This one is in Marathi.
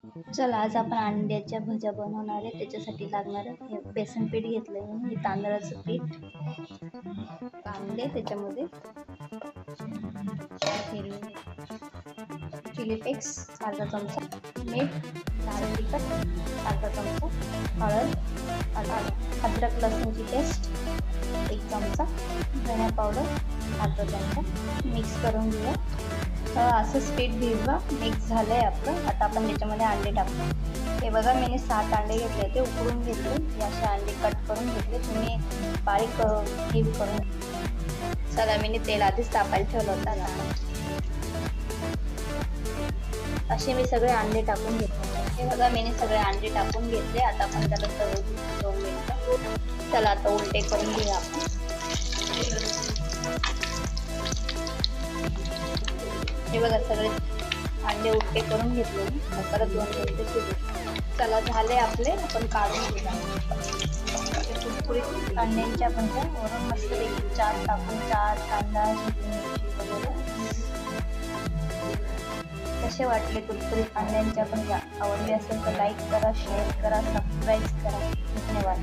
चला आज आपण अंड्याच्या भज्या बनवणार आहे. त्याच्यासाठी लागणारं हे बेसन पीठ घेतलं आहे, हे तांदळाचं पीठ, कांदे, त्याच्यामध्ये हिरवी चिली फ्लेक्स अर्धा चमचा, मीठ, लाल तिखट अर्धा चमचा, हळद, अद्रक लसूणची पेस्ट 1 चमचा, धना पावडर अर्धा चमचा, मिक्स करून घेऊया. असंच पीठ भिजवा. मिक्स झालं आहे आपलं. आता आपण त्याच्यामध्ये अंडे टाकतो. हे बघा, मी 7 अंडे घेतले होते, उकडून घेतले. हे असे अंडे कट करून घेतले. तुम्ही बारीक हे करून. चला, मी तेल आधीच तापायला ठेवलं होतं ना. असे मी सगळे अंडे टाकून घेतले. हे बघा, मी सगळे अंडे टाकून घेतले. आता आपण त्याला तळून 2 मिनिटं. चला आता उलटे करून घेऊया आपण. हे बघा, सगळे अंडे उलटे करून घेतले. परत 2 मिनिटं शिजू. चला, झाले आपले. आपण काढून घेऊया. कुरकुरीत अंड्यांच्या आपण वरून मस्तपैकी 4 टाकून 4 कांदा, हिरवी मिरची वगैरे. कसे वाटले कुरकुरीत अंड्यांच्या पण? आवडले असेल तर लाईक करा, शेअर करा, सबस्क्राईब करा. धन्यवाद.